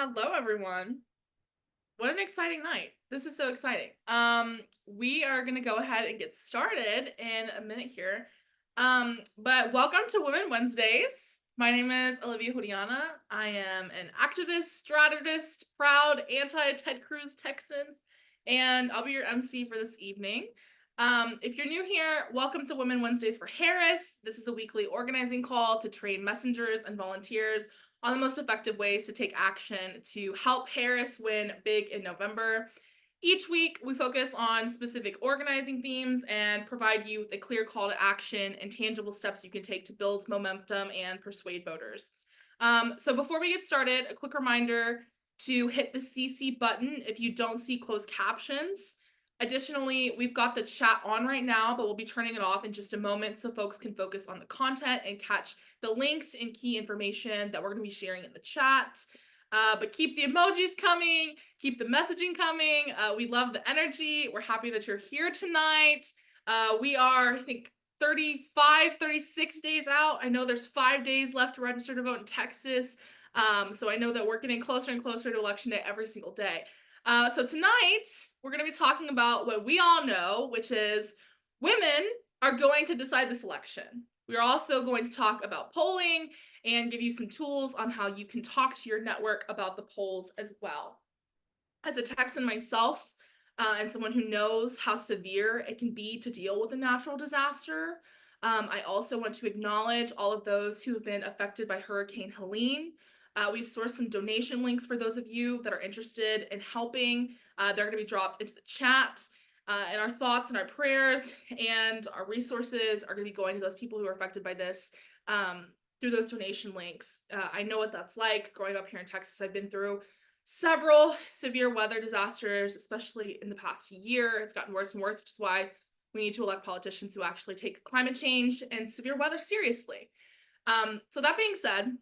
Hello, everyone. What an exciting night. This is so exciting. We are gonna go ahead and get started in a minute here. But welcome to Women Wednesdays. My name is Olivia Juliana. I am an activist, strategist, proud anti-Ted Cruz Texans, and I'll be your MC for this evening. If you're new here, welcome to Women Wednesdays for Harris. This is a weekly organizing call to train messengers and volunteers on the most effective ways to take action to help Harris win big in November. Each week, we focus on specific organizing themes and provide you with a clear call to action and tangible steps you can take to build momentum and persuade voters. So before we get started, a quick reminder to hit the CC button if you don't see closed captions. Additionally, we've got the chat on right now, but we'll be turning it off in just a moment so folks can focus on the content and catch the links and key information that we're going to be sharing in the chat. But keep the emojis coming, keep the messaging coming. We love the energy. We're happy that you're here tonight. We are, I think, 35, 36 days out. I know there's 5 days left to register to vote in Texas. So I know that we're getting closer and closer to election day every single day. So tonight, we're going to be talking about what we all know, which is women are going to decide this election. We're also going to talk about polling and give you some tools on how you can talk to your network about the polls as well. As a Texan myself, and someone who knows how severe it can be to deal with a natural disaster, I also want to acknowledge all of those who have been affected by Hurricane Helene. We've sourced some donation links for those of you that are interested in helping. They're going to be dropped into the chat. And our thoughts and our prayers and our resources are going to be going to those people who are affected by this through those donation links. I know what that's like growing up here in Texas. I've been through several severe weather disasters, especially in the past year. It's gotten worse and worse, which is why we need to elect politicians who actually take climate change and severe weather seriously. So that being said,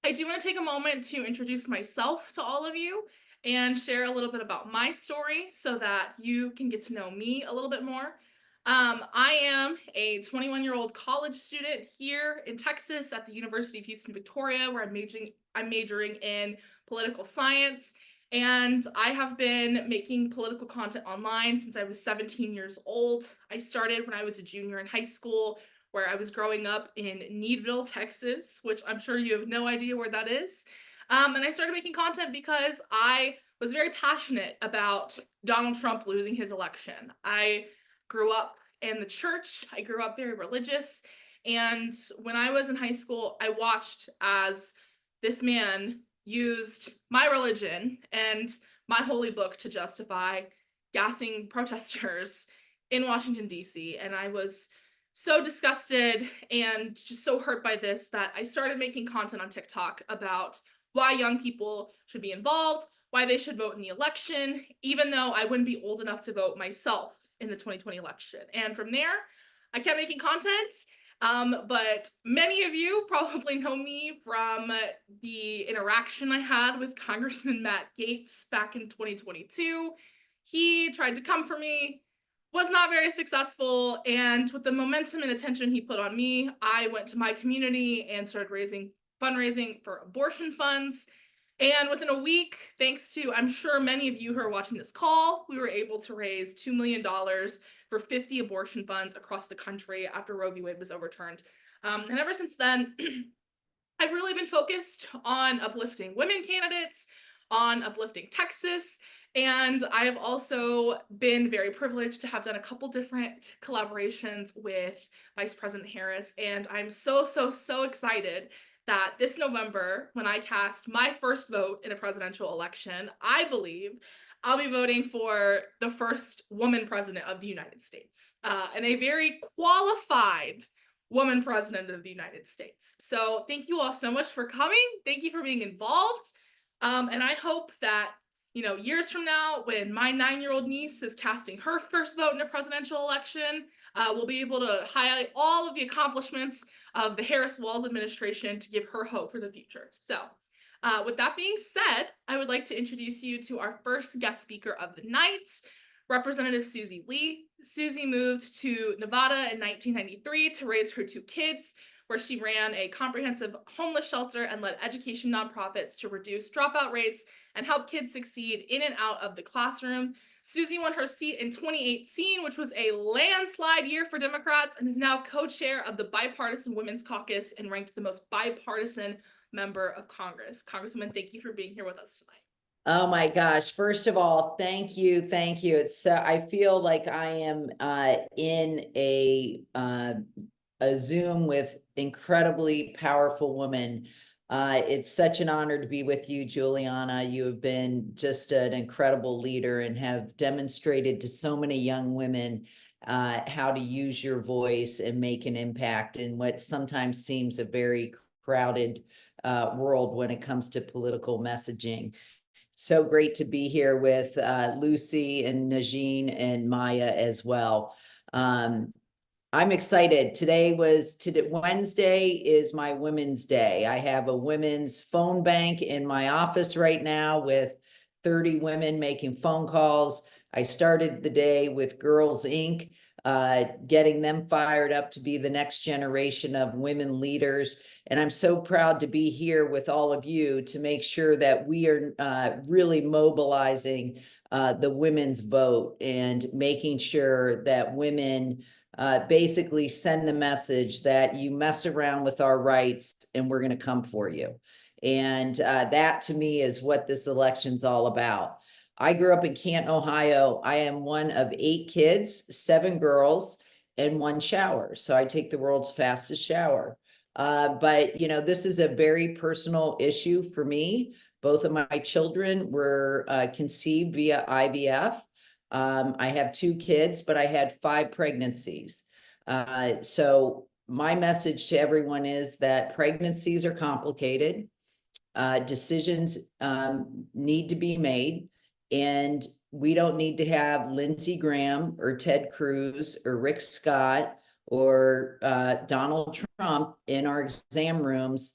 I do want to take a moment to introduce myself to all of you and share a little bit about my story so that you can get to know me a little bit more. I am a 21-year-old college student here in Texas at the University of Houston, Victoria, where I'm majoring in political science. And I have been making political content online since I was 17 years old. I started when I was a junior in high school, where I was growing up in Needville, Texas, which I'm sure you have no idea where that is. And I started making content because I was very passionate about Donald Trump losing his election. I grew up in the church. I grew up very religious. And when I was in high school, I watched as this man used my religion and my holy book to justify gassing protesters in Washington, D.C. And I was so disgusted and just so hurt by this that I started making content on TikTok about why young people should be involved, why they should vote in the election, even though I wouldn't be old enough to vote myself in the 2020 election. And from there, I kept making content. But many of you probably know me from the interaction I had with Congressman Matt Gaetz back in 2022. He tried to come for me, was not very successful, and with the momentum and attention he put on me, I went to my community and started fundraising for abortion funds. And within a week, thanks to, I'm sure many of you who are watching this call, we were able to raise $2 million for 50 abortion funds across the country after Roe v. Wade was overturned. And ever since then, I've really been focused on uplifting women candidates, on uplifting Texas, and I have also been very privileged to have done a couple different collaborations with Vice President Harris, and I'm so excited that this November, when I cast my first vote in a presidential election, I believe I'll be voting for the first woman president of the United States, and a very qualified woman president of the United States. So thank you all so much for coming. Thank you for being involved. And I hope that, years from now, when my 9-year-old niece is casting her first vote in a presidential election, we'll be able to highlight all of the accomplishments of the Harris-Walz administration to give her hope for the future. So with that being said, I would like to introduce you to our first guest speaker of the night, Representative Susie Lee. Susie moved to Nevada in 1993 to raise her 2 kids where she ran a comprehensive homeless shelter and led education nonprofits to reduce dropout rates and help kids succeed in and out of the classroom. Susie won her seat in 2018, which was a landslide year for Democrats, and is now co-chair of the Bipartisan Women's Caucus and ranked the most bipartisan member of Congress. Congresswoman, thank you for being here with us tonight. Oh my gosh. First of all, thank you. Thank you. It's I feel like I am in a Zoom with incredibly powerful women. It's such an honor to be with you, Juliana. You have been just an incredible leader and have demonstrated to so many young women how to use your voice and make an impact in what sometimes seems a very crowded world when it comes to political messaging. So great to be here with Lucy and Negin and Maya as well. I'm excited. Today, Wednesday is my Women's Day. I have a women's phone bank in my office right now with 30 women making phone calls. I started the day with Girls Inc., getting them fired up to be the next generation of women leaders. And I'm so proud to be here with all of you to make sure that we are really mobilizing the women's vote and making sure that women basically send the message that you mess around with our rights and we're going to come for you. And that to me is what this election's all about. I grew up in Canton, Ohio. I am one of 8 kids, 7 girls, and 1 shower. So I take the world's fastest shower. But you know, this is a very personal issue for me. Both of my children were conceived via IVF. I have 2 kids, but I had 5 pregnancies. So my message to everyone is that pregnancies are complicated. Decisions need to be made, and we don't need to have Lindsey Graham or Ted Cruz or Rick Scott or Donald Trump in our exam rooms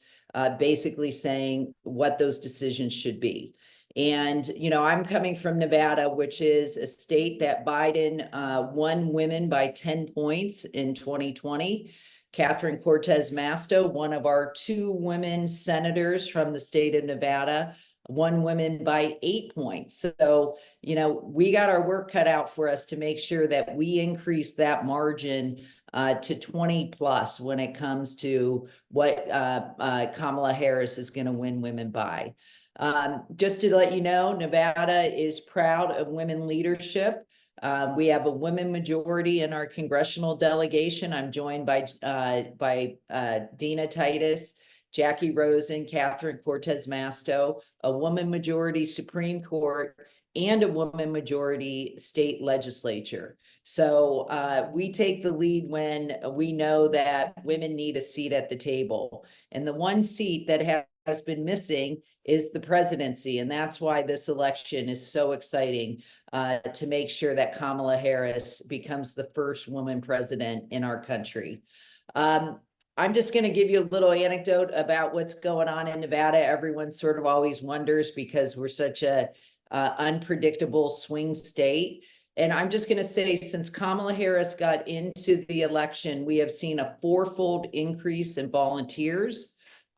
basically saying what those decisions should be. And, you know, I'm coming from Nevada, which is a state that Biden won women by 10 points in 2020. Catherine Cortez Masto, one of our 2 women senators from the state of Nevada, won women by 8 points. So, you know, we got our work cut out for us to make sure that we increase that margin to 20 plus when it comes to what Kamala Harris is going to win women by. Just to let you know, Nevada is proud of women leadership. We have a women majority in our congressional delegation. I'm joined by Dina Titus, Jackie Rosen, Catherine Cortez Masto, a woman majority Supreme Court, and a woman majority state legislature. So we take the lead when we know that women need a seat at the table. And the one seat that has been missing is the presidency. And that's why this election is so exciting, to make sure that Kamala Harris becomes the first woman president in our country. I'm just going to give you a little anecdote about what's going on in Nevada. Everyone sort of always wonders because we're such a unpredictable swing state. And I'm just going to say, since Kamala Harris got into the election, we have seen a 4-fold increase in volunteers.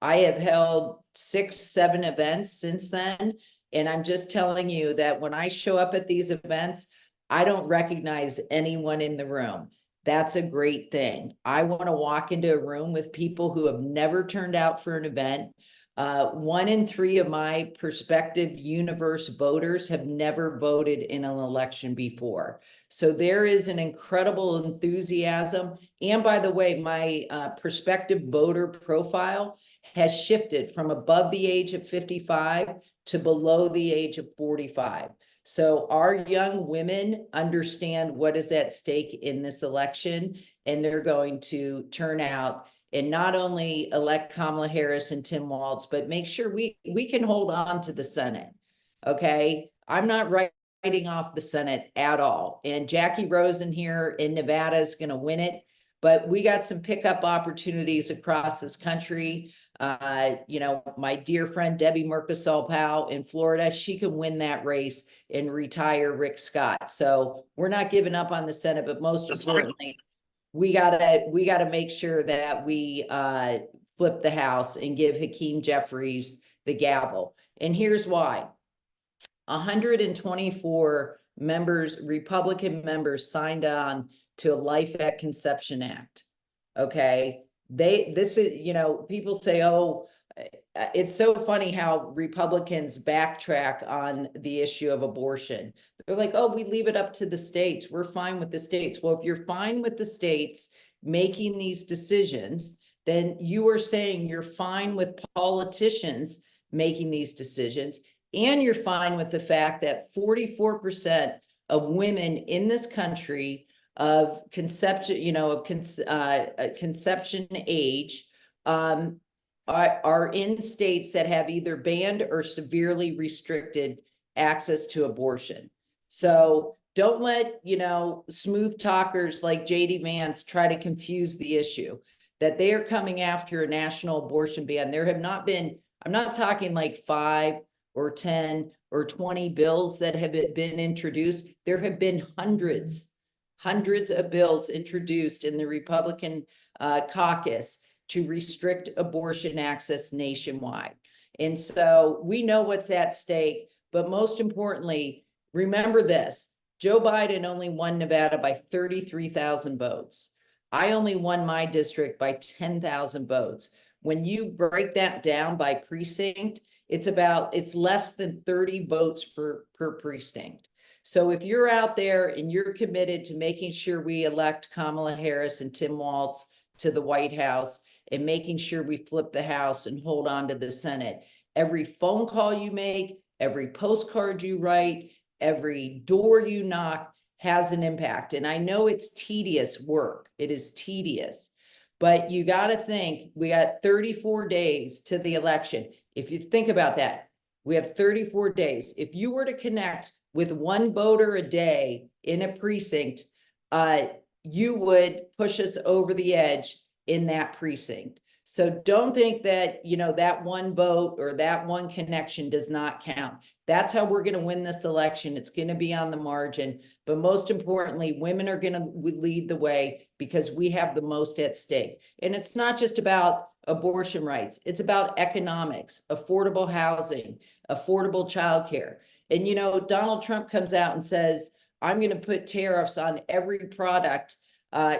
I have held 6, 7 events since then. And I'm just telling you that when I show up at these events, I don't recognize anyone in the room. That's a great thing. I want to walk into a room with people who have never turned out for an event. 1 in 3 of my prospective universe voters have never voted in an election before. So there is an incredible enthusiasm. And by the way, my prospective voter profile has shifted from above the age of 55 to below the age of 45. So our young women understand what is at stake in this election, and they're going to turn out and not only elect Kamala Harris and Tim Walz, but make sure we can hold on to the Senate. Okay, I'm not writing off the Senate at all. And Jackie Rosen here in Nevada is going to win it, but we got some pickup opportunities across this country. You know, my dear friend Debbie Murkosal-Powell in Florida, she can win that race and retire Rick Scott. So we're not giving up on the Senate, but most importantly, we gotta make sure that we flip the House and give Hakeem Jeffries the gavel. And here's why. 124 members, Republican members, signed on to a Life at Conception Act. Okay. This is, people say, oh, it's so funny how Republicans backtrack on the issue of abortion. They're like, oh, we leave it up to the states. We're fine with the states. Well, if you're fine with the states making these decisions, then you are saying you're fine with politicians making these decisions. And you're fine with the fact that 44% of women in this country of conception, conception age, are in states that have either banned or severely restricted access to abortion. So don't let, smooth talkers like JD Vance try to confuse the issue that they are coming after a national abortion ban. There have not been, I'm not talking like 5 or 10 or 20 bills that have been introduced. There have been hundreds of bills introduced in the Republican caucus to restrict abortion access nationwide. And so we know what's at stake, but most importantly, remember this: Joe Biden only won Nevada by 33,000 votes. I only won my district by 10,000 votes. When you break that down by precinct, it's less than 30 votes per precinct. So if you're out there and you're committed to making sure we elect Kamala Harris and Tim Walz to the White House and making sure we flip the House and hold on to the Senate, every phone call you make, every postcard you write, every door you knock has an impact. And I know it's tedious work. It is tedious, but you got to think we got 34 days to the election. If you think about that, we have 34 days. If you were to connect with one voter a day in a precinct, you would push us over the edge in that precinct. So don't think that, that one vote or that one connection does not count. That's how we're going to win this election. It's going to be on the margin. But most importantly, women are going to lead the way because we have the most at stake. And it's not just about abortion rights. It's about economics, affordable housing, affordable childcare. And, Donald Trump comes out and says, I'm going to put tariffs on every product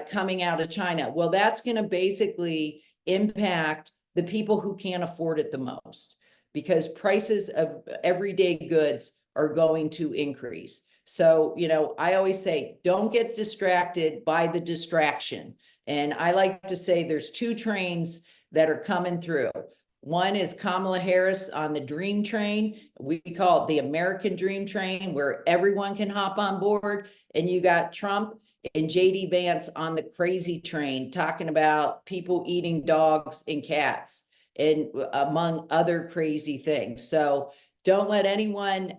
coming out of China. Well, that's going to basically impact the people who can't afford it the most, because prices of everyday goods are going to increase. So, I always say, don't get distracted by the distraction. And I like to say there's 2 trains that are coming through. One is Kamala Harris on the dream train. We call it the American dream train, where everyone can hop on board. And you got Trump and JD Vance on the crazy train, talking about people eating dogs and cats, and among other crazy things. So don't let anyone,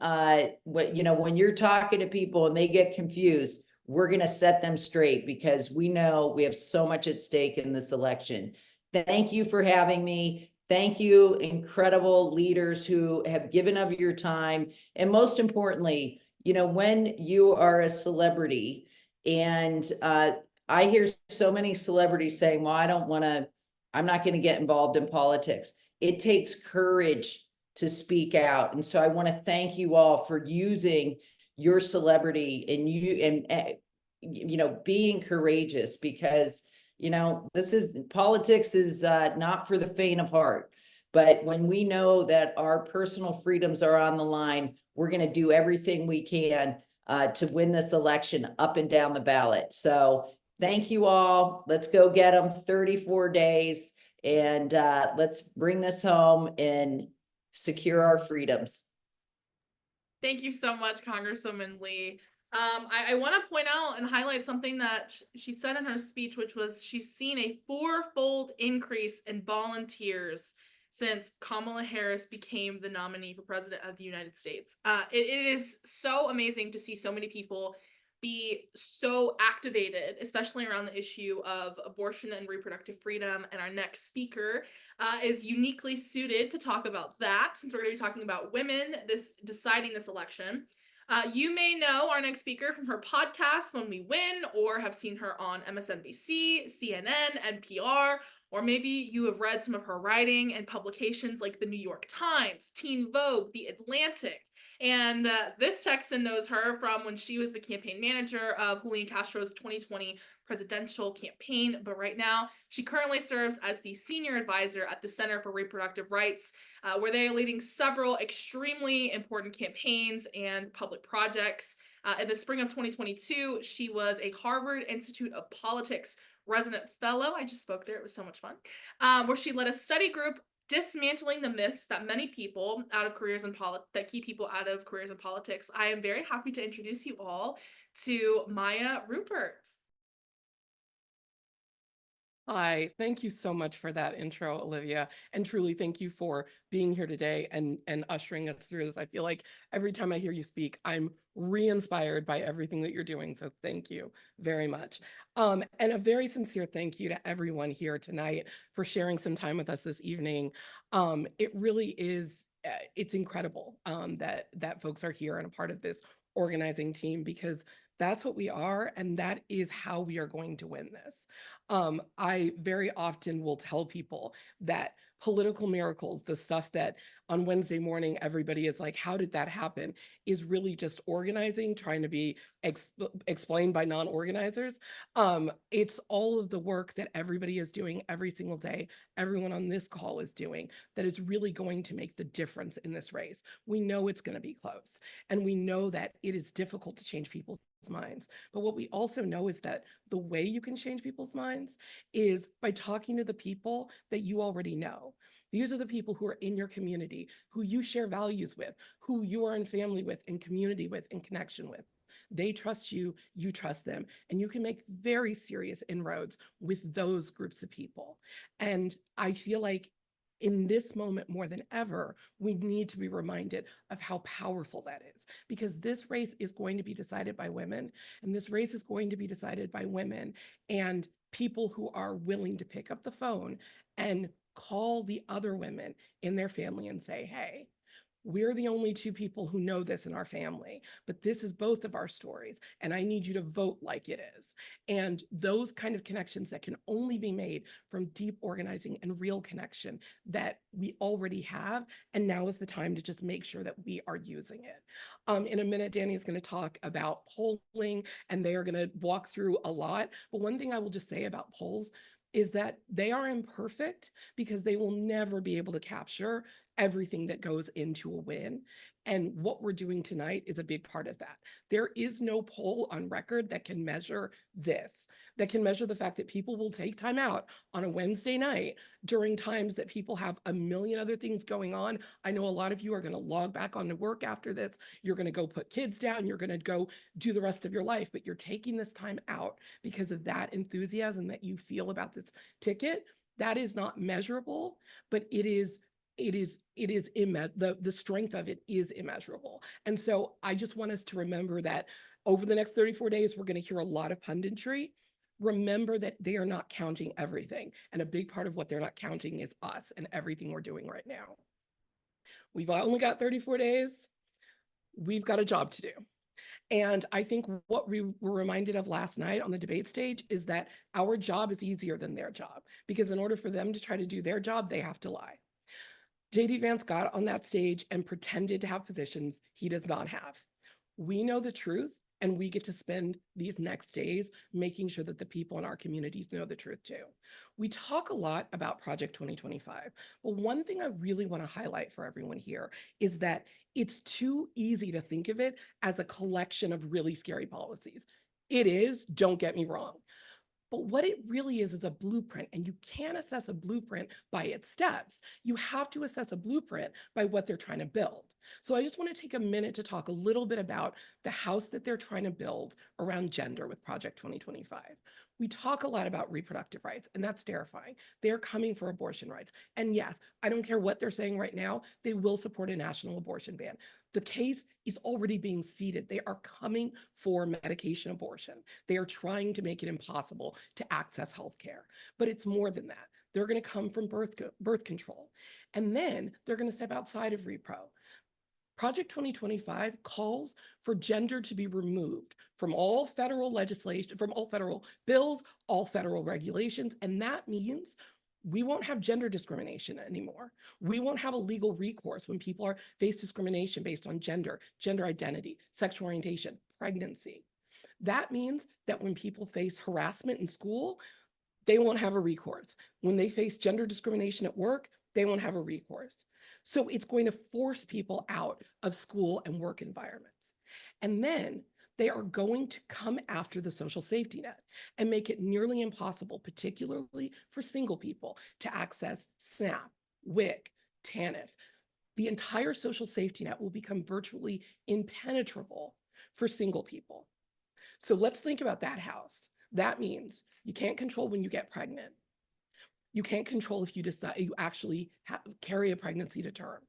when you're talking to people and they get confused, we're going to set them straight, because we know we have so much at stake in this election. Thank you for having me. Thank you, incredible leaders who have given of your time. And most importantly, when you are a celebrity, and I hear so many celebrities saying, well, I'm not going to get involved in politics. It takes courage to speak out. And so I want to thank you all for using your celebrity and being courageous, because politics is not for the faint of heart. But when we know that our personal freedoms are on the line, we're going to do everything we can to win this election up and down the ballot. So thank you all. Let's go get them. 34 days. And let's bring this home and secure our freedoms. Thank you so much, Congresswoman Lee. I want to point out and highlight something that she said in her speech, which was she's seen a 4-fold increase in volunteers since Kamala Harris became the nominee for president of the United States. It is so amazing to see so many people be so activated, especially around the issue of abortion and reproductive freedom. And our next speaker is uniquely suited to talk about that, since we're going to be talking about women deciding this election. You may know our next speaker from her podcast, When We Win, or have seen her on MSNBC, CNN, NPR, or maybe you have read some of her writing in publications like the New York Times, Teen Vogue, The Atlantic. And this Texan knows her from when she was the campaign manager of Julian Castro's 2020 presidential campaign. But right now, she currently serves as the senior advisor at the Center for Reproductive Rights, where they are leading several extremely important campaigns and public projects. In the spring of 2022, she was a Harvard Institute of Politics resident fellow. I just spoke there. It was so much fun. Where she led a study group dismantling the myths that many people out of careers in that keep people out of careers in politics. I am very happy to introduce you all to Maya Rupert. Hi, thank you so much for that intro, Olivia. And truly, thank you for being here today and ushering us through this. I feel like every time I hear you speak, I'm re-inspired by everything that you're doing. So thank you very much. And a very sincere thank you to everyone here tonight for sharing some time with us this evening. It really is, it's incredible that folks are here and a part of this organizing team, because that's what we are, and that is how we are going to win this. I very often will tell people that political miracles, the stuff that on Wednesday morning everybody is like, how did that happen, is really just organizing, trying to be explained by non-organizers. It's all of the work that everybody is doing every single day, everyone on this call is doing, that is really going to make the difference in this race. We know it's going to be close, and we know that it is difficult to change people's minds. But what we also know is that the way you can change people's minds is by talking to the people that you already know. These are the people who are in your community, who you share values with, who you are in family with, in community with, in connection with. They trust you, you trust them, and you can make very serious inroads with those groups of people. And I feel like in this moment more than ever, we need to be reminded of how powerful that is, because this race is going to be decided by women, and this race is going to be decided by women and people who are willing to pick up the phone and call the other women in their family and say, hey, we're the only two people who know this in our family, but this is both of our stories, and I need you to vote like it is. And those kind of connections that can only be made from deep organizing and real connection that we already have, and now is the time to just make sure that we are using it. In a minute, Danny is going to talk about polling, and they are going to walk through a lot. But one thing I will just say about polls is that they are imperfect because they will never be able to capture everything that goes into a win. And what we're doing tonight is a big part of that. There is no poll on record that can measure this, that can measure the fact that people will take time out on a Wednesday night during times that people have a million other things going on. I know a lot of you are going to log back on to work after this. You're going to go put kids down. You're going to go do the rest of your life, but you're taking this time out because of that enthusiasm that you feel about this ticket. That is not measurable, but the strength of it is immeasurable. And so I just want us to remember that over the next 34 days, we're going to hear a lot of punditry. Remember that they are not counting everything. And a big part of what they're not counting is us and everything we're doing right now. We've only got 34 days. We've got a job to do. And I think what we were reminded of last night on the debate stage is that our job is easier than their job, because in order for them to try to do their job, they have to lie. JD Vance got on that stage and pretended to have positions he does not have. We know the truth, and we get to spend these next days making sure that the people in our communities know the truth too. We talk a lot about Project 2025, but one thing I really want to highlight for everyone here is that it's too easy to think of it as a collection of really scary policies. It is, don't get me wrong. But what it really is a blueprint, and you can't assess a blueprint by its steps. You have to assess a blueprint by what they're trying to build. So I just want to take a minute to talk a little bit about the house that they're trying to build around gender with Project 2025. We talk a lot about reproductive rights, and that's terrifying. They're coming for abortion rights. And yes, I don't care what they're saying right now, they will support a national abortion ban. The case is already being seeded. They are coming for medication abortion. They are trying to make it impossible to access healthcare. But it's more than that. They're going to come from birth control. And then they're going to step outside of repro. Project 2025 calls for gender to be removed from all federal legislation, from all federal bills, all federal regulations, and that means we won't have gender discrimination anymore. We won't have a legal recourse when people are face discrimination based on gender, gender identity, sexual orientation, pregnancy. That means that when people face harassment in school, they won't have a recourse. When they face gender discrimination at work, they won't have a recourse. So it's going to force people out of school and work environments. And then they are going to come after the social safety net and make it nearly impossible, particularly for single people, to access SNAP, WIC, TANF. The entire social safety net will become virtually impenetrable for single people. So let's think about that house. That means you can't control when you get pregnant. You can't control if you decide you actually carry a pregnancy to term.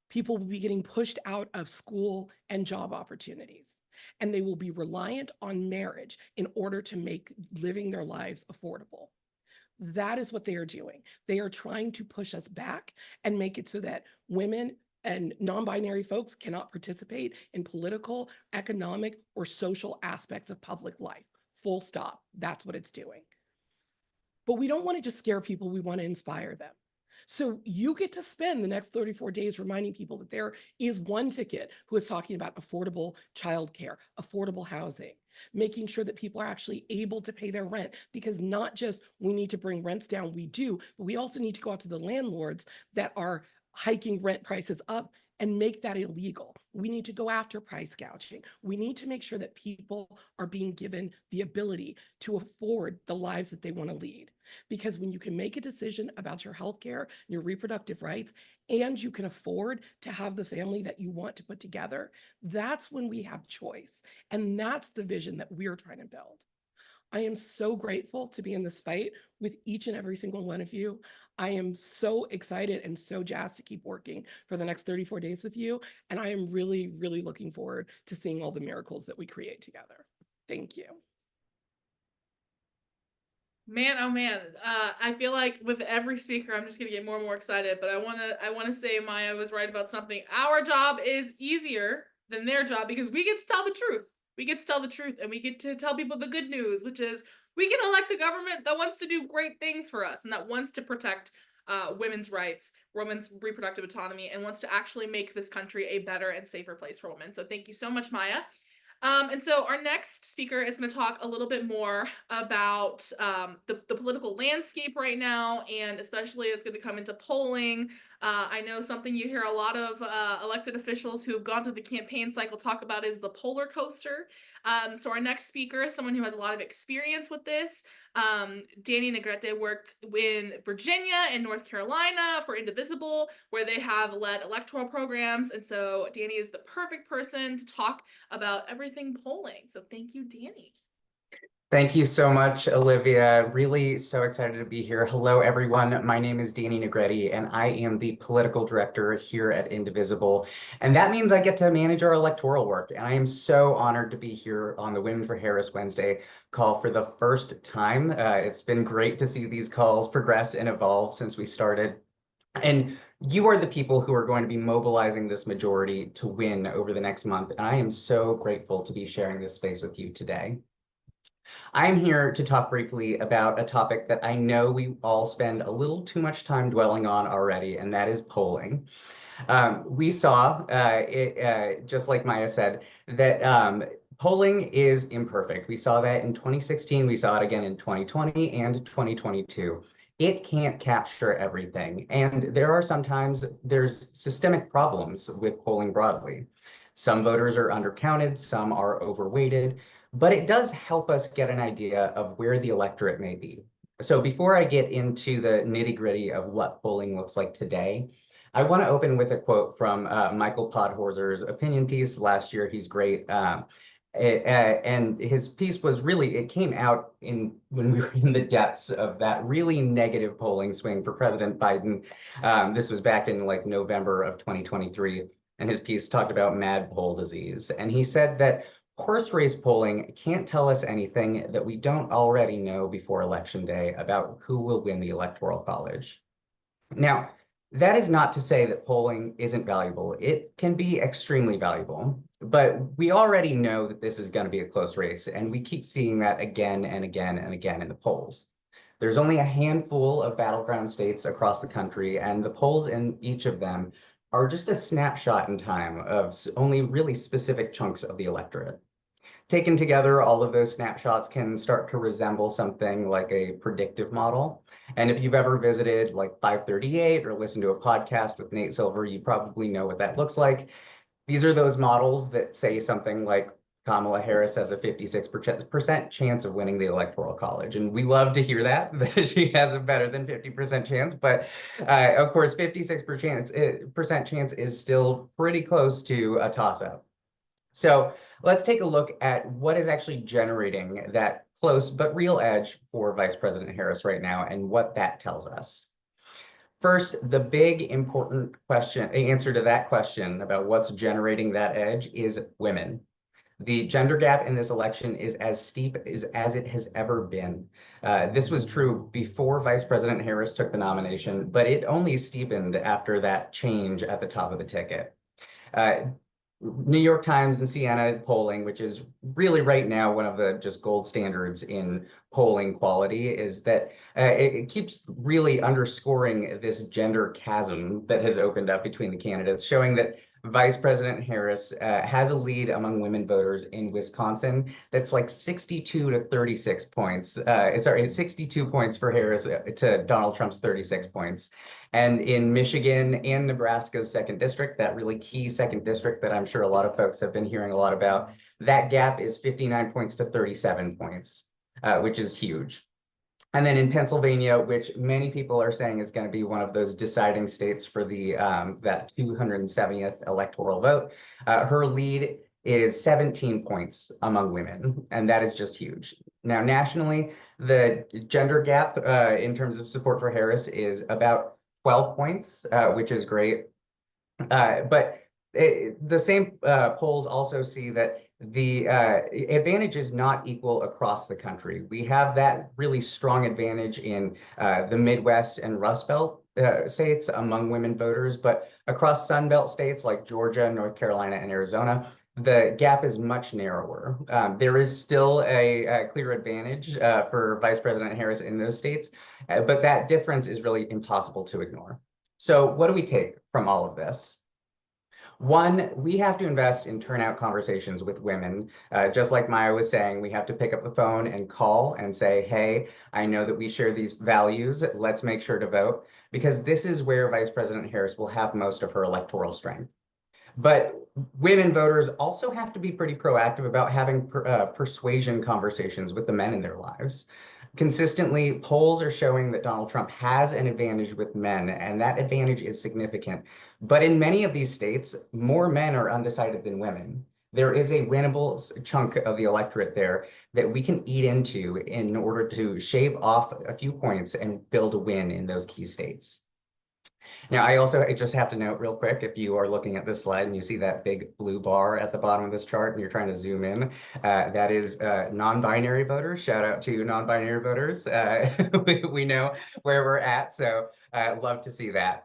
People will be getting pushed out of school and job opportunities, and they will be reliant on marriage in order to make living their lives affordable. That is what they are doing. They are trying to push us back and make it so that women and non-binary folks cannot participate in political, economic, or social aspects of public life. Full stop. That's what it's doing. But we don't want to just scare people. We want to inspire them. So you get to spend the next 34 days reminding people that there is one ticket who is talking about affordable childcare, affordable housing, making sure that people are actually able to pay their rent, because not just we need to bring rents down, we do, but we also need to go out to the landlords that are hiking rent prices up and make that illegal. We need to go after price gouging. We need to make sure that people are being given the ability to afford the lives that they want to lead. Because when you can make a decision about your healthcare, your reproductive rights, and you can afford to have the family that you want to put together, that's when we have choice. And that's the vision that we're trying to build. I am so grateful to be in this fight with each and every single one of you. I am so excited and so jazzed to keep working for the next 34 days with you. And I am really, really looking forward to seeing all the miracles that we create together. Thank you. Man, oh man, I feel like with every speaker, I'm just gonna get more and more excited. But I wanna say Maya was right about something. Our job is easier than their job because we get to tell the truth. We get to tell the truth, and we get to tell people the good news, which is we can elect a government that wants to do great things for us and that wants to protect women's rights, women's reproductive autonomy, and wants to actually make this country a better and safer place for women. So thank you so much, Maya. And so our next speaker is going to talk a little bit more about the political landscape right now, and especially it's going to come into polling. I know something you hear a lot of elected officials who have gone through the campaign cycle talk about is the polar coaster. So our next speaker is someone who has a lot of experience with this. Danny Negrete worked in Virginia and North Carolina for Indivisible, where they have led electoral programs. And so Danny is the perfect person to talk about everything polling. So thank you, Danny. Thank you so much, Olivia. Really so excited to be here. Hello, everyone. My name is Danny Negrete, and I am the political director here at Indivisible. And that means I get to manage our electoral work. And I am so honored to be here on the Women for Harris Wednesday call for the first time. It's been great to see these calls progress and evolve since we started. And you are the people who are going to be mobilizing this majority to win over the next month. And I am so grateful to be sharing this space with you today. I'm here to talk briefly about a topic that I know we all spend a little too much time dwelling on already, and that is polling. We saw, just like Maya said, that polling is imperfect. We saw that in 2016, we saw it again in 2020 and 2022. It can't capture everything. And there's systemic problems with polling broadly. Some voters are undercounted, some are overweighted, but it does help us get an idea of where the electorate may be. So before I get into the nitty-gritty of what polling looks like today, I want to open with a quote from Michael Podhorser's opinion piece last year. He's great. And his piece was really, it came out when we were in the depths of that really negative polling swing for President Biden. This was back in like November of 2023. And his piece talked about mad poll disease. And he said that horse race polling can't tell us anything that we don't already know before Election Day about who will win the Electoral College. Now, That is not to say that polling isn't valuable. It can be extremely valuable, but we already know that this is going to be a close race, and we keep seeing that again and again and again in the polls. There's only a handful of battleground states across the country, and the polls in each of them are just a snapshot in time of only really specific chunks of the electorate. Taken together, all of those snapshots can start to resemble something like a predictive model. And if you've ever visited like 538 or listened to a podcast with Nate Silver, you probably know what that looks like. These are those models that say something like Kamala Harris has a 56% chance of winning the Electoral College. And we love to hear that, that she has a better than 50% chance. But of course, 56% chance is still pretty close to a toss-up. So let's take a look at what is actually generating that close but real edge for Vice President Harris right now and what that tells us. First, the big important answer to that question about what's generating that edge is women. The gender gap in this election is as steep as it has ever been. This was true before Vice President Harris took the nomination, but it only steepened after that change at the top of the ticket. New York Times and Siena polling, which is really right now one of the just gold standards in polling quality, is that it keeps really underscoring this gender chasm that has opened up between the candidates, showing that Vice President Harris has a lead among women voters in Wisconsin that's like 62 to 36 points. Sorry, 62 points for Harris to Donald Trump's 36 points. And in Michigan and Nebraska's second district, that really key second district that I'm sure a lot of folks have been hearing a lot about, that gap is 59 points to 37 points, which is huge. And then in Pennsylvania, which many people are saying is going to be one of those deciding states for the that 270th electoral vote, her lead is 17 points among women, and that is just huge. Now, nationally, the gender gap in terms of support for Harris is about 12 points, which is great. But the same polls also see that the advantage is not equal across the country. We have that really strong advantage in the Midwest and Rust Belt states among women voters, but across Sun Belt states like Georgia, North Carolina, and Arizona, the gap is much narrower. There is still a clear advantage for Vice President Harris in those states, but that difference is really impossible to ignore. So what do we take from all of this? One, we have to invest in turnout conversations with women. Just like Maya was saying, we have to pick up the phone and call and say, hey, I know that we share these values. Let's make sure to vote, because this is where Vice President Harris will have most of her electoral strength. But women voters also have to be pretty proactive about having persuasion conversations with the men in their lives. Consistently, polls are showing that Donald Trump has an advantage with men, and that advantage is significant. But in many of these states, more men are undecided than women. There is a winnable chunk of the electorate there that we can eat into in order to shave off a few points and build a win in those key states. Now, I just have to note real quick, if you are looking at this slide and you see that big blue bar at the bottom of this chart and you're trying to zoom in, that is non-binary voters. Shout out to non-binary voters. We know where we're at, so love to see that.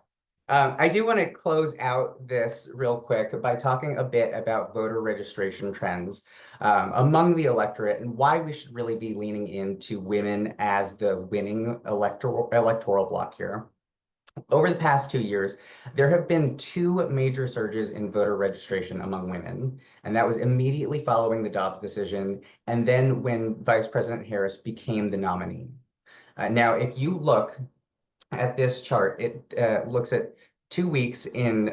I do want to close out this real quick by talking a bit about voter registration trends among the electorate and why we should really be leaning into women as the winning electoral bloc here. Over the past 2 years, there have been two major surges in voter registration among women, and that was immediately following the Dobbs decision, and then when Vice President Harris became the nominee. Now, if you look at this chart, it looks at 2 weeks in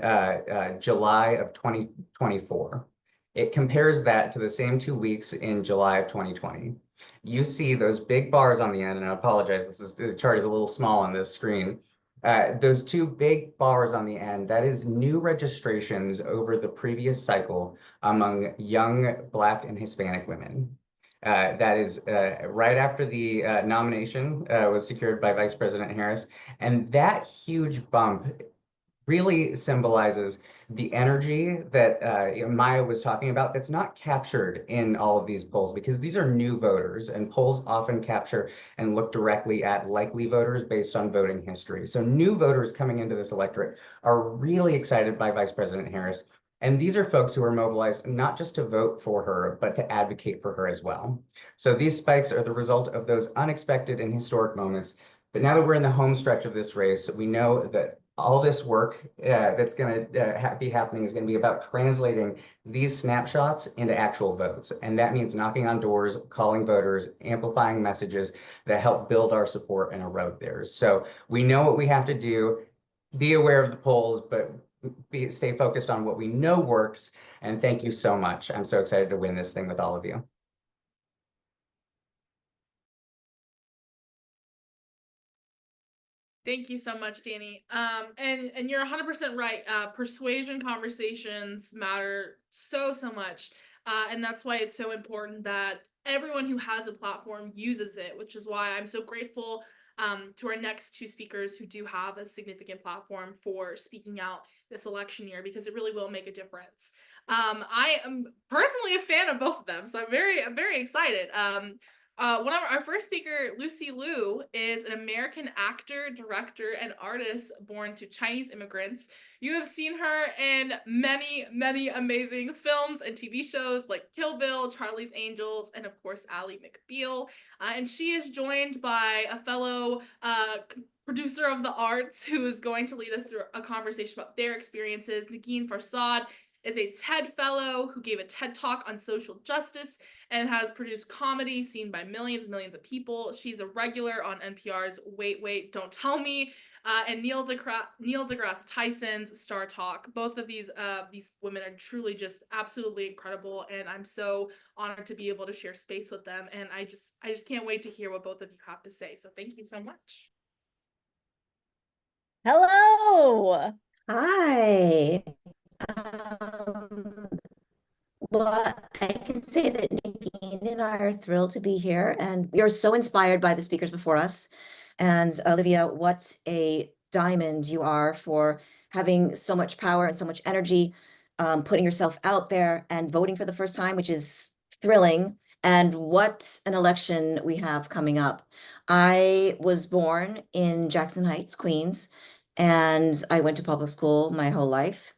July of 2024. It compares that to the same 2 weeks in July of 2020. You see those big bars on the end, and I apologize, the chart is a little small on this screen. Those two big bars on the end, that is new registrations over the previous cycle among young Black and Hispanic women. That is right after the nomination was secured by Vice President Harris. And that huge bump really symbolizes the energy that Maya was talking about that's not captured in all of these polls, because these are new voters, and polls often capture and look directly at likely voters based on voting history. So new voters coming into this electorate are really excited by Vice President Harris. And these are folks who are mobilized not just to vote for her, but to advocate for her as well. So these spikes are the result of those unexpected and historic moments. But now that we're in the home stretch of this race, we know that all this work that's going to be happening is going to be about translating these snapshots into actual votes. And that means knocking on doors, calling voters, amplifying messages that help build our support and erode theirs. So we know what we have to do. Be aware of the polls, but stay focused on what we know works. And thank you so much. I'm so excited to win this thing with all of you. Thank you so much, Danny. And you're 100% right. Persuasion conversations matter so much, and that's why it's so important that everyone who has a platform uses it. Which is why I'm so grateful to our next two speakers who do have a significant platform for speaking out this election year, because it really will make a difference. I am personally a fan of both of them, so I'm very excited. One of our first speaker, Lucy Liu, is an American actor, director, and artist born to Chinese immigrants. You have seen her in many amazing films and TV shows like Kill Bill, Charlie's Angels, and of course, Ally McBeal. And she is joined by a fellow producer of the arts who is going to lead us through a conversation about their experiences. Negin Farsad is a TED Fellow who gave a TED Talk on social justice and has produced comedy seen by millions and millions of people. She's a regular on NPR's Wait, Don't Tell Me, and Neil deGrasse Tyson's Star Talk. Both of these women are truly just absolutely incredible, and I'm so honored to be able to share space with them. And I just can't wait to hear what both of you have to say. So thank you so much. Hello. Hi. Um, well, I can say that Negin and I are thrilled to be here, and we are so inspired by the speakers before us. And Olivia, what a diamond you are for having so much power and so much energy, putting yourself out there and voting for the first time, which is thrilling. And what an election we have coming up. I was born in Jackson Heights, Queens, and I went to public school my whole life.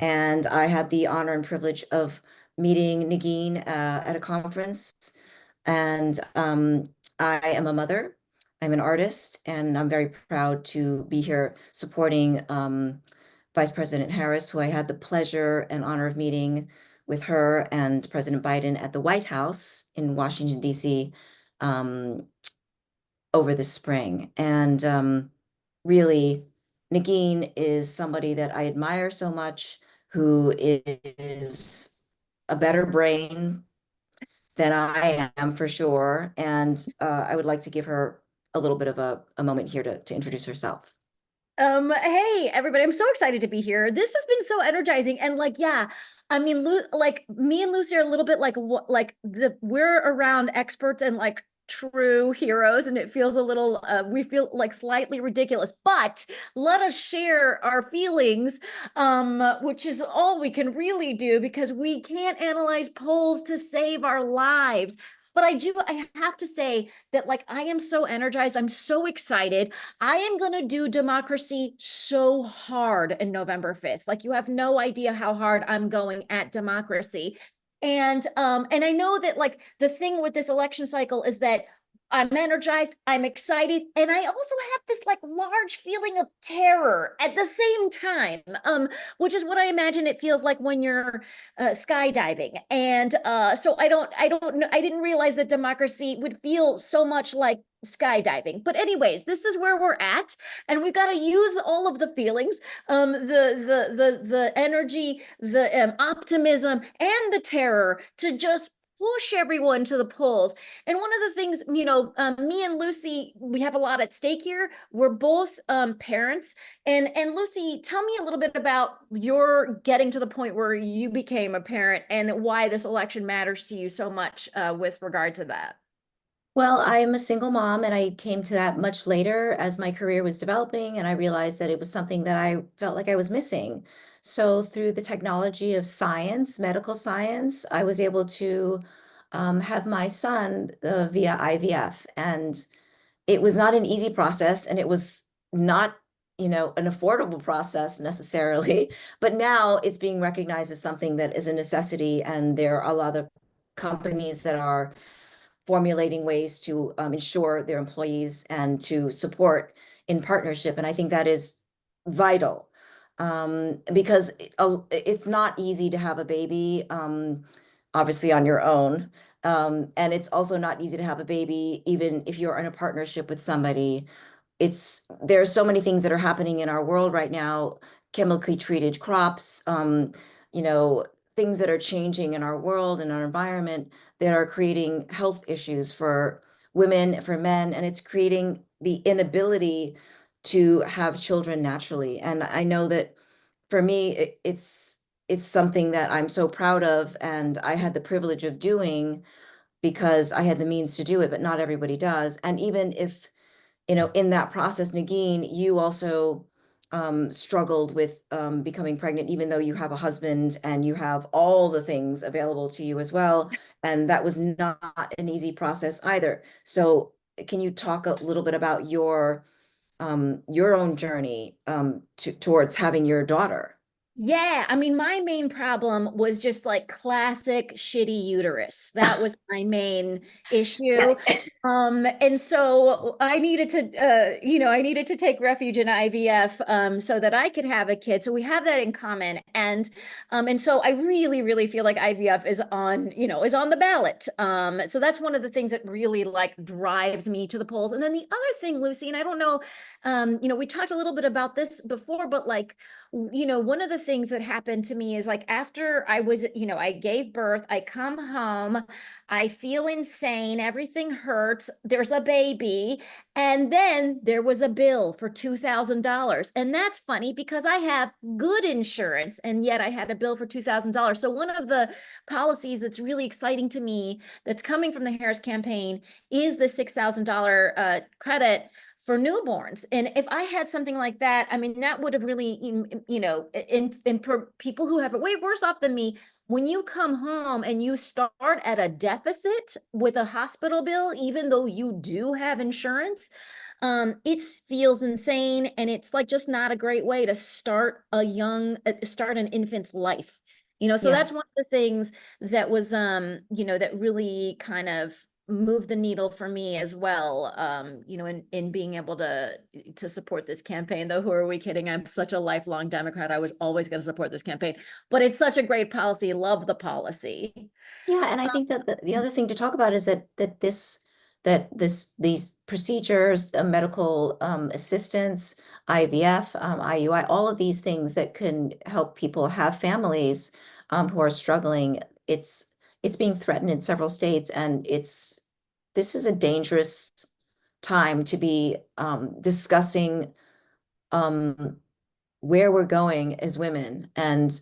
And I had the honor and privilege of meeting Negin at a conference. And I am a mother, I'm an artist, and I'm very proud to be here supporting Vice President Harris, who I had the pleasure and honor of meeting with her and President Biden at the White House in Washington, D.C. Over the spring. And really, Negin is somebody that I admire so much, who is a better brain than I am for sure. And I would like to give her a little bit of a moment here to introduce herself. Hey everybody, I'm so excited to be here. This has been so energizing, and like, yeah, I mean, like me and Lucy are a little bit like we're around experts and like true heroes, and it feels a little we feel like slightly ridiculous, but let us share our feelings, which is all we can really do, because we can't analyze polls to save our lives. But I have to say that, like, I am so energized. I'm so excited. I am going to do democracy so hard in November 5th. Like, you have no idea how hard I'm going at democracy. And I know that, like, the thing with this election cycle is that I'm energized, I'm excited, and I also have this like large feeling of terror at the same time, which is what I imagine it feels like when you're skydiving. And so I don't know, I didn't realize that democracy would feel so much like skydiving. But anyways, this is where we're at, and we've got to use all of the feelings, the energy, the optimism, and the terror to just push everyone to the polls. And one of the things, you know, me and Lucy, we have a lot at stake here. We're both parents. And Lucy, tell me a little bit about your getting to the point where you became a parent and why this election matters to you so much with regard to that. Well, I'm a single mom, and I came to that much later as my career was developing, and I realized that it was something that I felt like I was missing. So through the technology of science, medical science, I was able to have my son via IVF. And it was not an easy process, and it was not, an affordable process necessarily, but now it's being recognized as something that is a necessity, and there are a lot of companies that are formulating ways to ensure their employees and to support in partnership. And I think that is vital, because it's not easy to have a baby, obviously on your own. And it's also not easy to have a baby, even if you're in a partnership with somebody. There are so many things that are happening in our world right now, chemically treated crops, you know, things that are changing in our world and our environment that are creating health issues for women, for men, and it's creating the inability to have children naturally. And I know that for me, it's something that I'm so proud of, and I had the privilege of doing because I had the means to do it, but not everybody does. And even if, in that process, Negin, you also struggled with becoming pregnant, even though you have a husband and you have all the things available to you as well. And that was not an easy process either. So can you talk a little bit about your own journey towards having your daughter? Yeah, I mean, my main problem was just like classic shitty uterus. That was my main issue. And so I needed to, I needed to take refuge in IVF, so that I could have a kid. So we have that in common. And so I really, really feel like IVF is on the ballot. So that's one of the things that really like drives me to the polls. And then the other thing, Lucy, and I don't know, we talked a little bit about this before, but like, one of the things that happened to me is like after I gave birth, I come home, I feel insane, everything hurts, there's a baby, and then there was a bill for $2,000. And that's funny because I have good insurance, and yet I had a bill for $2,000. So one of the policies that's really exciting to me that's coming from the Harris campaign is the $6,000 credit for newborns. And if I had something like that, I mean, that would have really, people who have it way worse off than me, when you come home and you start at a deficit with a hospital bill, even though you do have insurance, it feels insane. And it's like just not a great way to start an infant's life. So Yeah. that's one of the things that was, that really kind of move the needle for me as well, in being able to support this campaign. Though who are we kidding? I'm such a lifelong Democrat. I was always going to support this campaign, but it's such a great policy. Love the policy. Yeah, and I think that the other thing to talk about is these procedures, the medical assistance, IVF, IUI, all of these things that can help people have families who are struggling. It's being threatened in several states, and this is a dangerous time to be discussing um, where we're going as women, and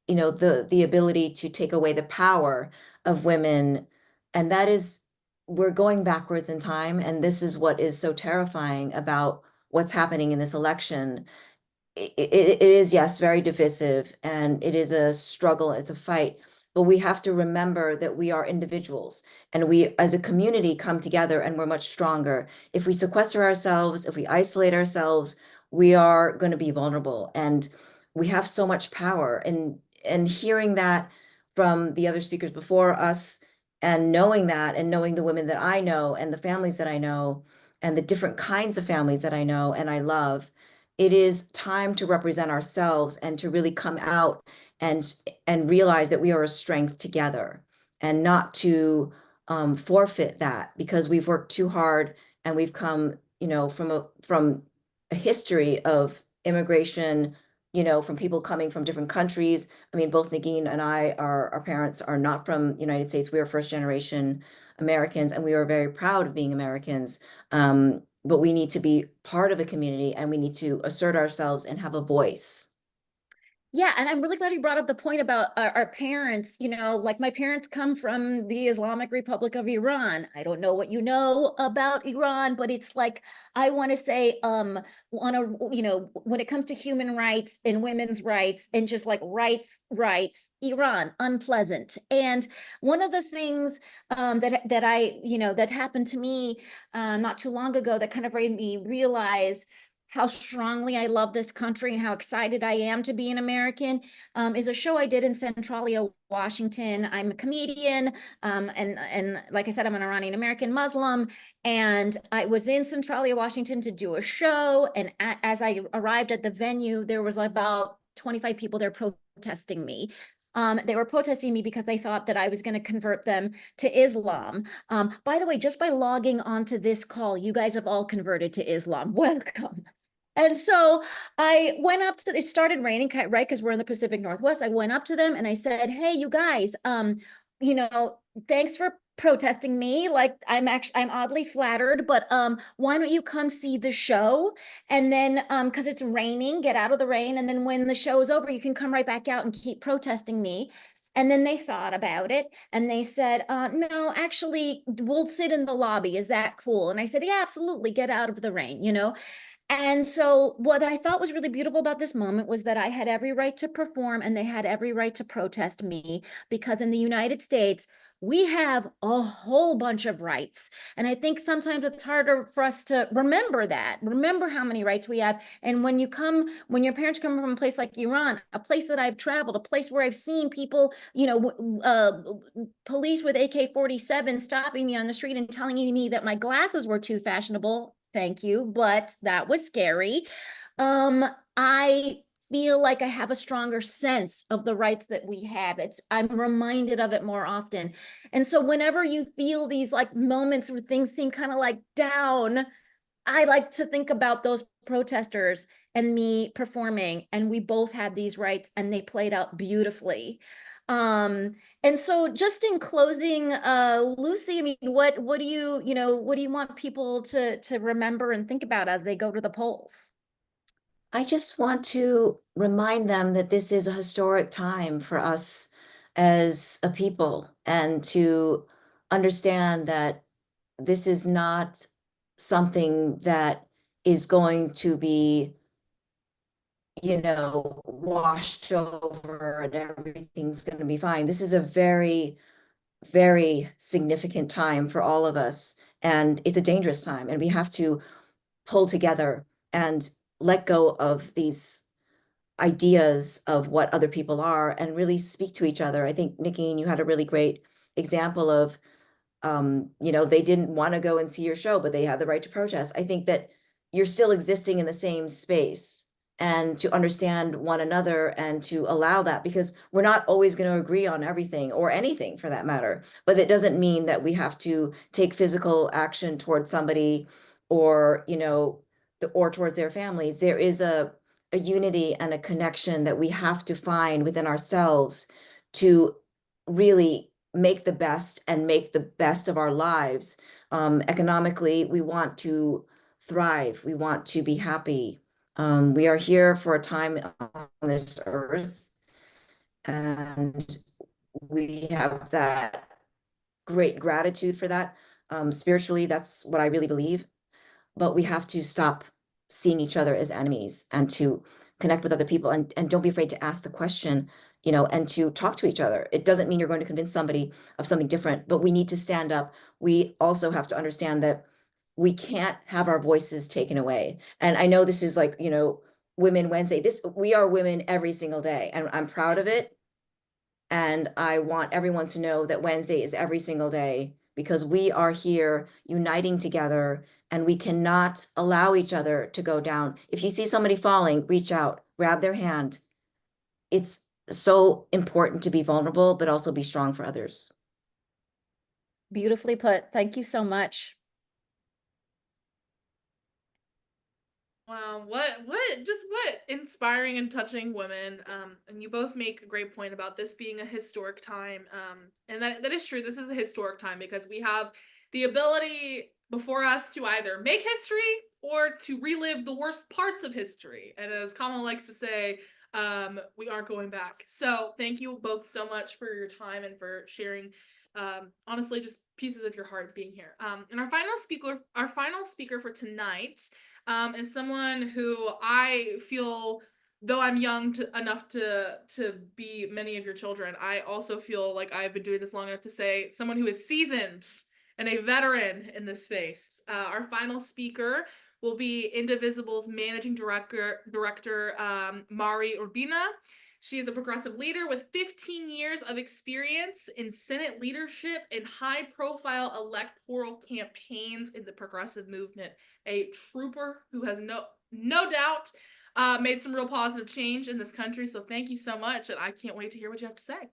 the ability to take away the power of women. And that is, we're going backwards in time, and this is what is so terrifying about what's happening in this election. It is, yes, very divisive, and it is a struggle, it's a fight, but we have to remember that we are individuals, and we as a community come together, and we're much stronger. If we sequester ourselves, if we isolate ourselves, we are going to be vulnerable, and we have so much power. And hearing that from the other speakers before us, and knowing that, and knowing the women that I know, and the families that I know, and the different kinds of families that I know and I love, it is time to represent ourselves and to really come out and realize that we are a strength together, and not to forfeit that because we've worked too hard, and we've come, from a history of immigration, from people coming from different countries. I mean, both Negin and our parents are not from United States. We are first generation Americans, and we are very proud of being Americans. But we need to be part of a community, and we need to assert ourselves and have a voice. Yeah, and I'm really glad you brought up the point about our parents. You know, like my parents come from the Islamic Republic of Iran. I don't know what you know about Iran, but it's like I want to say, on a you know, when it comes to human rights and women's rights and just like rights, Iran unpleasant. And one of the things that I that happened to me not too long ago that kind of made me realize how strongly I love this country and how excited I am to be an American, is a show I did in Centralia, Washington. I'm a comedian, and like I said, I'm an Iranian American Muslim, and I was in Centralia, Washington to do a show. And as I arrived at the venue, there was about 25 people there protesting me. They were protesting me because they thought that I was going to convert them to Islam. By the way, just by logging onto this call, you guys have all converted to Islam. Welcome. And so I went up to, it started raining, right? Because we're in the Pacific Northwest. I went up to them and I said, hey, you guys, thanks for protesting me. Like I'm oddly flattered, but why don't you come see the show? And then because it's raining, get out of the rain. And then when the show is over, you can come right back out and keep protesting me. And then they thought about it and they said, no, actually, we'll sit in the lobby. Is that cool? And I said, yeah, absolutely. Get out of the rain, you know? And so what I thought was really beautiful about this moment was that I had every right to perform and they had every right to protest me, because in the United States, we have a whole bunch of rights. And I think sometimes it's harder for us to remember how many rights we have. And when your parents come from a place like Iran, a place that I've traveled, a place where I've seen people, police with AK-47 stopping me on the street and telling me that my glasses were too fashionable. Thank you, but that was scary. I feel like I have a stronger sense of the rights that we have. I'm reminded of it more often. And so whenever you feel these like moments where things seem kind of like down, I like to think about those protesters and me performing, and we both had these rights and they played out beautifully. And so just in closing, Lucy, I mean, what do you want people to remember and think about as they go to the polls? I just want to remind them that this is a historic time for us as a people, and to understand that this is not something that is going to be, washed over and everything's going to be fine. This is a very, very significant time for all of us, and it's a dangerous time, and we have to pull together and let go of these ideas of what other people are and really speak to each other. I think, Negin, you had a really great example of, they didn't want to go and see your show, but they had the right to protest. I think that you're still existing in the same space, and to understand one another and to allow that, because we're not always going to agree on everything or anything for that matter. But it doesn't mean that we have to take physical action towards somebody, or, or towards their families. There is a unity and a connection that we have to find within ourselves to really make the best of our lives. Economically, we want to thrive. We want to be happy. We are here for a time on this earth, and we have that great gratitude for that. Spiritually, that's what I really believe. But we have to stop seeing each other as enemies, and to connect with other people, and don't be afraid to ask the question, and to talk to each other. It doesn't mean you're going to convince somebody of something different, but we need to stand up. We also have to understand that we can't have our voices taken away. And I know this is like, Women Wednesday. We are women every single day, and I'm proud of it. And I want everyone to know that Wednesday is every single day, because we are here uniting together, and we cannot allow each other to go down. If you see somebody falling, reach out, grab their hand. It's so important to be vulnerable, but also be strong for others. Beautifully put. Thank you so much. Wow, what inspiring and touching women. And you both make a great point about this being a historic time. And that is true. This is a historic time because we have the ability before us to either make history or to relive the worst parts of history. And as Kamala likes to say, we are going back. So thank you both so much for your time and for sharing, honestly, just pieces of your heart being here. And our final speaker for tonight, is someone who I feel, though I'm young enough to be many of your children, I also feel like I've been doing this long enough to say someone who is seasoned and a veteran in this space. Our final speaker will be Indivisible's managing director, Mari Urbina. She is a progressive leader with 15 years of experience in Senate leadership and high-profile electoral campaigns in the progressive movement. A trooper who has no doubt made some real positive change in this country. So thank you so much, and I can't wait to hear what you have to say.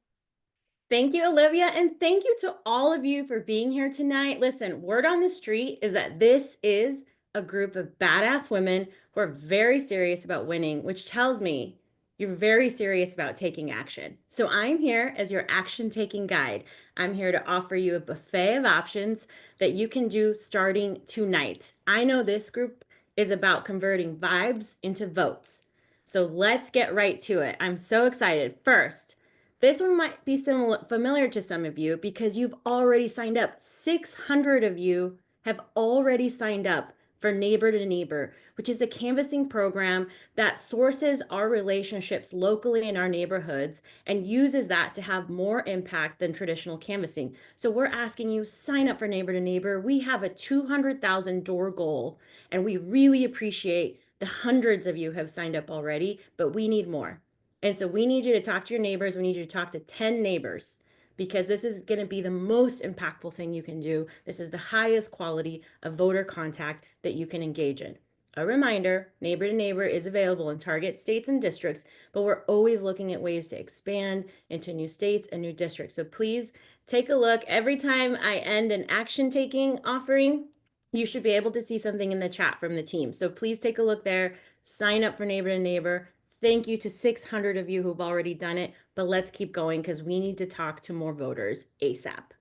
Thank you, Olivia, and thank you to all of you for being here tonight. Listen, word on the street is that this is a group of badass women who are very serious about winning, which tells me you're very serious about taking action. So I'm here as your action-taking guide. I'm here to offer you a buffet of options that you can do starting tonight. I know this group is about converting vibes into votes. So let's get right to it. I'm so excited. First, this one might be familiar to some of you because you've already signed up. 600 of you have already signed up for Neighbor to Neighbor, which is a canvassing program that sources our relationships locally in our neighborhoods and uses that to have more impact than traditional canvassing. So we're asking you, sign up for Neighbor to Neighbor. We have a 200,000 door goal, and we really appreciate the hundreds of you have signed up already, but we need more. And so we need you to talk to your neighbors. We need you to talk to 10 neighbors because this is going to be the most impactful thing you can do. This is the highest quality of voter contact that you can engage in. A reminder, Neighbor to Neighbor is available in target states and districts, but we're always looking at ways to expand into new states and new districts. So please take a look. Every time I end an action taking offering, you should be able to see something in the chat from the team. So please take a look there, sign up for Neighbor to Neighbor. Thank you to 600 of you who've already done it, but let's keep going because we need to talk to more voters ASAP.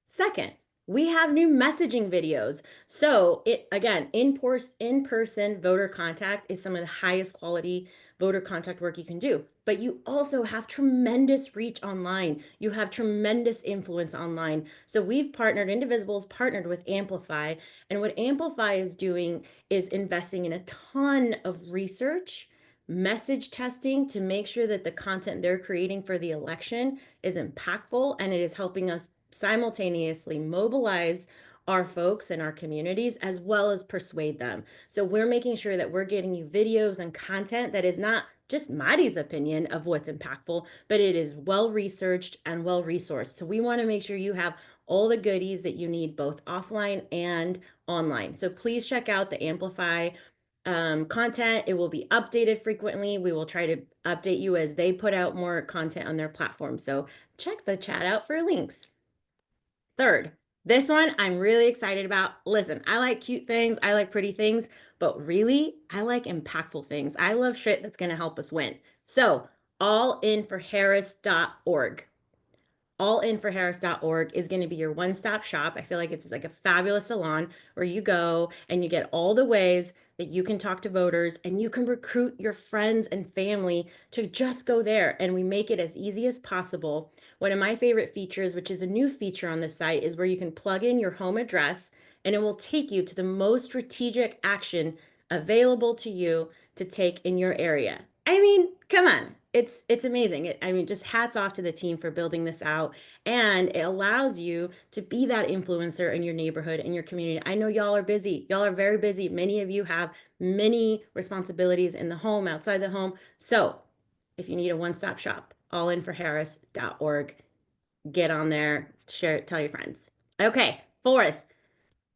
Second, we have new messaging videos. So again, in-person voter contact is some of the highest quality voter contact work you can do, but you also have tremendous reach online. You have tremendous influence online. So we've partnered, Indivisible's partnered with Amplify, and what Amplify is doing is investing in a ton of research, message testing to make sure that the content they're creating for the election is impactful and it is helping us simultaneously mobilize our folks and our communities as well as persuade them. So we're making sure that we're getting you videos and content that is not just Mari's opinion of what's impactful, but it is well researched and well resourced. So we want to make sure you have all the goodies that you need both offline and online. So please check out the Amplify content. It will be updated frequently. We will try to update you as they put out more content on their platform. So check the chat out for links. Third, this one I'm really excited about. Listen, I like cute things. I like pretty things, but really I like impactful things. I love shit that's going to help us win. So allinforharris.org. Allinforharris.org is going to be your one-stop shop. I feel like it's like a fabulous salon where you go and you get all the ways that you can talk to voters and you can recruit your friends and family to just go there. And we make it as easy as possible. One of my favorite features, which is a new feature on the site, is where you can plug in your home address and it will take you to the most strategic action available to you to take in your area. I mean, come on. It's amazing. I mean, just hats off to the team for building this out. And it allows you to be that influencer in your neighborhood, in your community. I know y'all are busy. Y'all are very busy. Many of you have many responsibilities in the home, outside the home. So if you need a one-stop shop, allinforharris.org. Get on there, share it, tell your friends. Okay, fourth,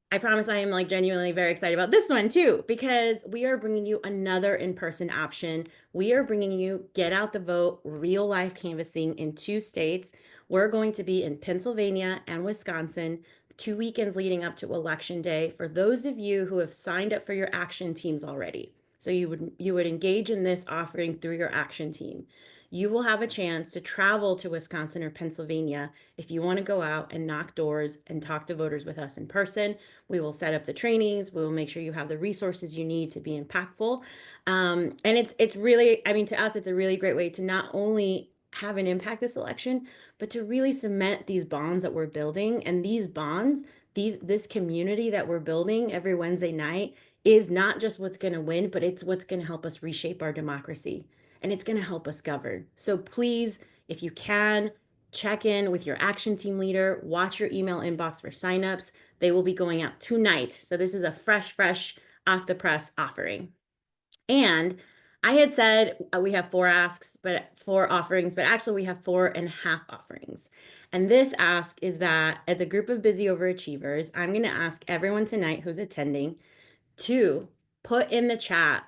I promise I am like genuinely very excited about this one too, because we are bringing you another in-person option. We are bringing you Get Out the Vote, real life canvassing in 2 states. We're going to be in Pennsylvania and Wisconsin, 2 weekends leading up to Election Day for those of you who have signed up for your action teams already. So you would engage in this offering through your action team. you will have a chance to travel to Wisconsin or Pennsylvania if you want to go out and knock doors and talk to voters with us in person. We will set up the trainings. We will make sure you have the resources you need to be impactful. And it's really, I mean, to us, it's a really great way to not only have an impact this election, but to really cement these bonds that we're building. And these bonds, this community that we're building every Wednesday night is not just what's going to win, but it's what's going to help us reshape our democracy, and it's going to help us govern. So please, if you can, check in with your action team leader, watch your email inbox for signups. They will be going out tonight. So this is a fresh off the press offering. And I had said we have 4 asks, but 4 offerings, but actually we have 4.5 offerings. And this ask is that as a group of busy overachievers, I'm going to ask everyone tonight who's attending to put in the chat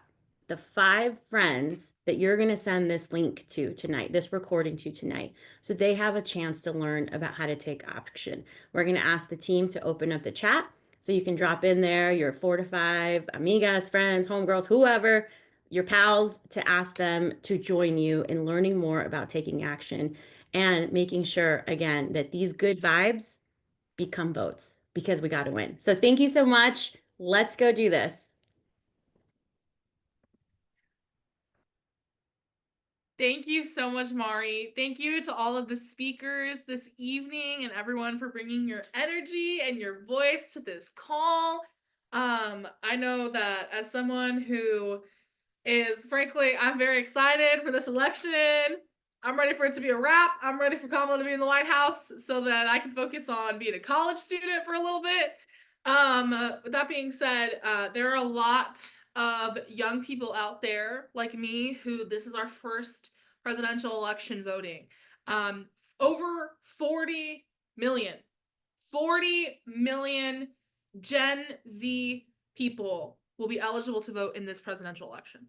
the 5 friends that you're going to send this link to tonight, this recording to tonight, so they have a chance to learn about how to take action. We're going to ask the team to open up the chat so you can drop in there your 4 to 5 amigas, friends, homegirls, whoever, your pals, to ask them to join you in learning more about taking action and making sure, again, that these good vibes become votes, because we got to win. So thank you so much. Let's go do this. Thank you so much, Mari. Thank you to all of the speakers this evening and everyone for bringing your energy and your voice to this call. I know that as someone who is, frankly, I'm very excited for this election. I'm ready for it to be a wrap. I'm ready for Kamala to be in the White House so that I can focus on being a college student for a little bit. With that being said, there are a lot of young people out there like me who this is our first presidential election voting. Over 40 million Gen Z people will be eligible to vote in this presidential election.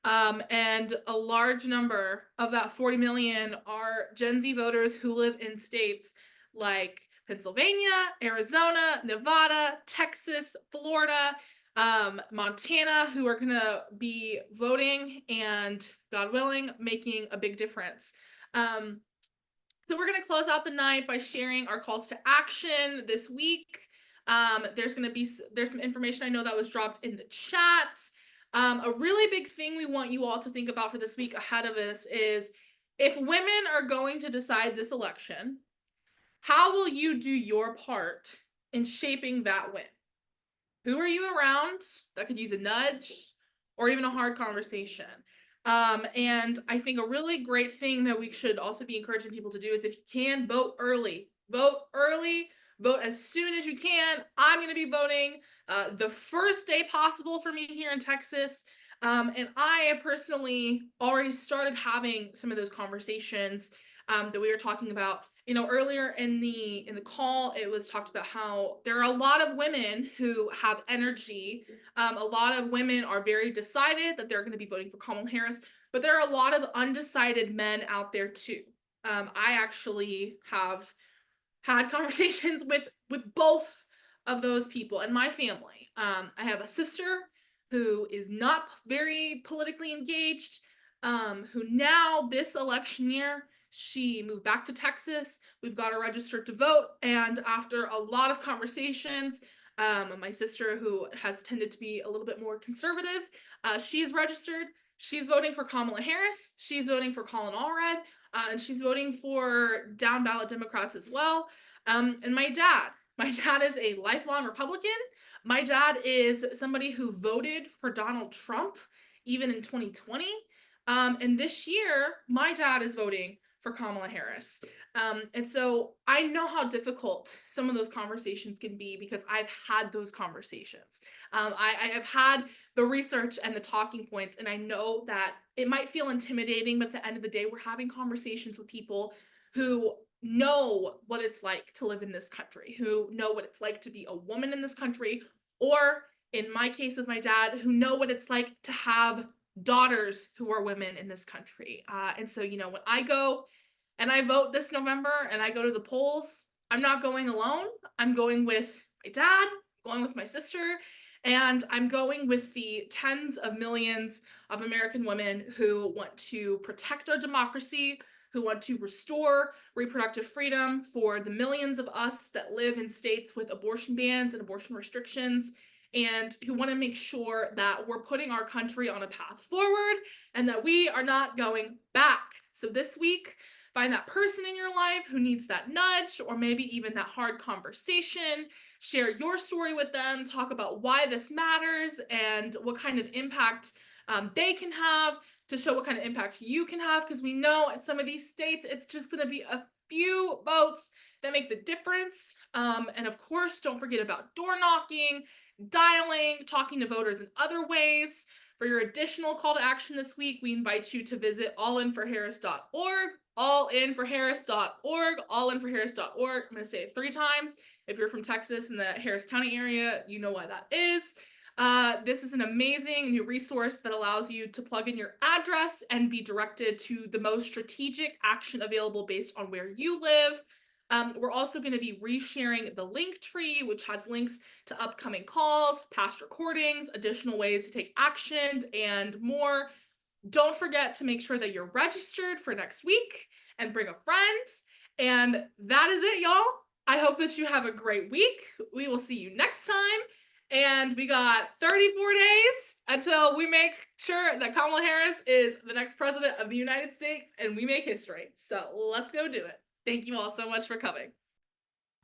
And a large number of that 40 million are Gen Z voters who live in states like Pennsylvania, Arizona, Nevada, Texas, Florida, Montana, who are going to be voting and, God willing, making a big difference. So we're going to close out the night by sharing our calls to action this week. There's some information I know that was dropped in the chat. A really big thing we want you all to think about for this week ahead of us is, if women are going to decide this election, how will you do your part in shaping that win? Who are you around that could use a nudge or even a hard conversation? And I think a really great thing that we should also be encouraging people to do is, if you can, vote early. Vote early. Vote as soon as you can. I'm going to be voting the first day possible for me here in Texas. And I have personally already started having some of those conversations that we were talking about. You know, earlier in the call, it was talked about how there are a lot of women who have energy. A lot of women are very decided that they're going to be voting for Kamala Harris, but there are a lot of undecided men out there too. I actually have had conversations with both of those people in my family. I have a sister who is not very politically engaged, who now this election year, she moved back to Texas. We've got her registered to vote. And after a lot of conversations, my sister, who has tended to be a little bit more conservative, she is registered. She's voting for Kamala Harris. She's voting for Colin Allred. And she's voting for down ballot Democrats as well. And my dad is a lifelong Republican. My dad is somebody who voted for Donald Trump even in 2020. And this year, my dad is voting for Kamala Harris. And so I know how difficult some of those conversations can be, because I've had those conversations. I have had the research and the talking points, and I know that it might feel intimidating, but at the end of the day, we're having conversations with people who know what it's like to live in this country, who know what it's like to be a woman in this country, or in my case with my dad, who know what it's like to have daughters who are women in this country. And so, you know, when I go and I vote this November and I go to the polls, I'm not going alone. I'm going with my dad, going with my sister, And I'm going with the tens of millions of American women who want to protect our democracy, who want to restore reproductive freedom for the millions of us that live in states with abortion bans and abortion restrictions, and who want to make sure that we're putting our country on a path forward and that we are not going back. So this week, find that person in your life who needs that nudge or maybe even that hard conversation. Share your story with them, talk about why this matters and what kind of impact they can have, to show what kind of impact you can have, because we know in some of these states, it's just going to be a few votes that make the difference. And of course, don't forget about door knocking, dialing, talking to voters in other ways. For your additional call to action this week, we invite you to visit allinforharris.org, allinforharris.org, allinforharris.org. I'm going to say it 3 times. If you're from Texas in the Harris County area, you know why that is. This is an amazing new resource that allows you to plug in your address and be directed to the most strategic action available based on where you live. We're also going to be resharing the link tree, which has links to upcoming calls, past recordings, additional ways to take action, and more. Don't forget to make sure that you're registered for next week and bring a friend. And that is it, y'all. I hope that you have a great week. We will see you next time. And we got 34 days until we make sure that Kamala Harris is the next president of the United States and we make history. So let's go do it. Thank you all so much for coming.